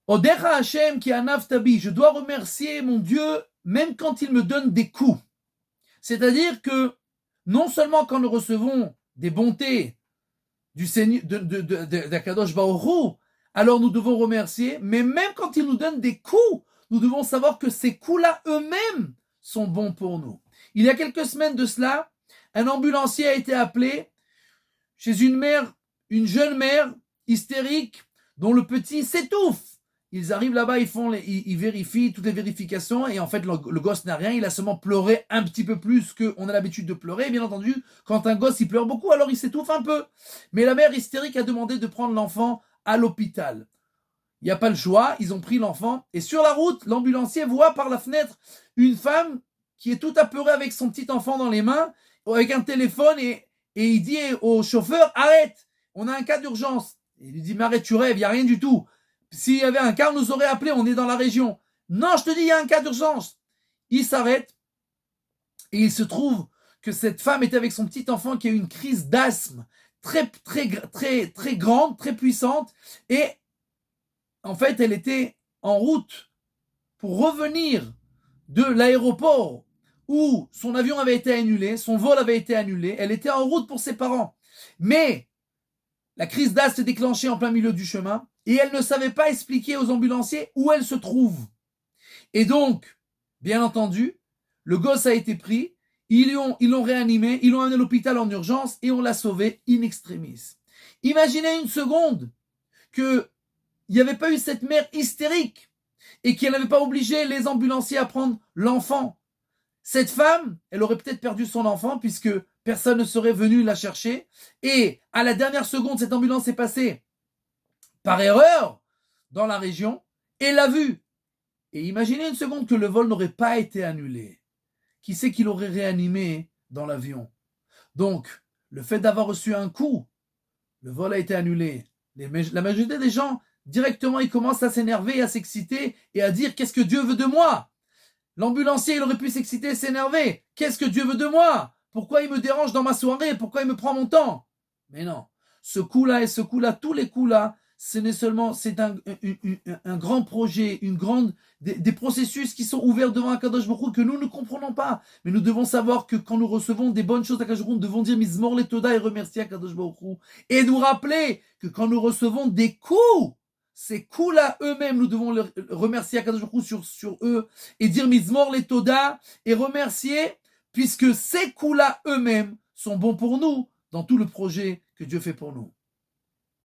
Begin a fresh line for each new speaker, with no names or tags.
Odecha Hashem ki anav tabi. Je dois remercier mon Dieu même quand il me donne des coups. C'est-à-dire que non seulement quand nous recevons des bontés du Seigneur, d'Akadosh Baruch Hu, alors nous devons remercier, mais même quand il nous donne des coups, nous devons savoir que ces coups-là eux-mêmes sont bons pour nous. Il y a quelques semaines de cela, un ambulancier a été appelé chez une mère, une jeune mère hystérique dont le petit s'étouffe. Ils arrivent là-bas, ils vérifient toutes les vérifications et en fait le gosse n'a rien, il a seulement pleuré un petit peu plus qu'on a l'habitude de pleurer. Et bien entendu, quand un gosse il pleure beaucoup, alors il s'étouffe un peu. Mais la mère hystérique a demandé de prendre l'enfant à l'hôpital. Il n'y a pas le choix, ils ont pris l'enfant et sur la route, l'ambulancier voit par la fenêtre une femme qui est tout apeurée avec son petit enfant dans les mains, avec un téléphone et il dit au chauffeur, arrête, on a un cas d'urgence. Il lui dit, mais arrête, tu rêves, il n'y a rien du tout. S'il y avait un cas, on nous aurait appelé, on est dans la région. Non, je te dis, il y a un cas d'urgence. Il s'arrête et il se trouve que cette femme était avec son petit enfant qui a eu une crise d'asthme très grande, très puissante. Et en fait, elle était en route pour revenir de l'aéroport où son avion avait été annulé, son vol avait été annulé. Elle était en route pour ses parents. Mais la crise d'asthme s'est déclenchée en plein milieu du chemin et elle ne savait pas expliquer aux ambulanciers où elle se trouve. Et donc, bien entendu, le gosse a été pris, ils l'ont réanimé, ils l'ont amené à l'hôpital en urgence et on l'a sauvé in extremis. Imaginez une seconde qu'il n'y avait pas eu cette mère hystérique et qu'elle n'avait pas obligé les ambulanciers à prendre l'enfant. Cette femme, elle aurait peut-être perdu son enfant puisque personne ne serait venu la chercher. Et à la dernière seconde, cette ambulance est passée par erreur dans la région et l'a vue. Et imaginez une seconde que le vol n'aurait pas été annulé. Qui sait qu'il aurait réanimé dans l'avion? Donc, le fait d'avoir reçu un coup, le vol a été annulé. La majorité des gens, directement, ils commencent à s'énerver, à s'exciter et à dire « Qu'est-ce que Dieu veut de moi ?» L'ambulancier, il aurait pu s'exciter et s'énerver. « Qu'est-ce que Dieu veut de moi? Pourquoi il me dérange dans ma soirée? Pourquoi il me prend mon temps ?» Mais non, ce coup-là et ce coup-là, tous les coups-là, c'est un grand projet, des processus qui sont ouverts devant Akadosh Baruch Hu que nous ne comprenons pas. Mais nous devons savoir que quand nous recevons des bonnes choses d'Akadosh Baruch Hu, nous devons dire Mizmor le Toda et remercier Akadosh Baruch Hu. Et nous rappeler que quand nous recevons des coups, ces coups-là eux-mêmes, nous devons remercier Akadosh Baruch Hu sur eux et dire Mizmor le Toda et remercier, puisque ces coups-là eux-mêmes sont bons pour nous dans tout le projet que Dieu fait pour nous.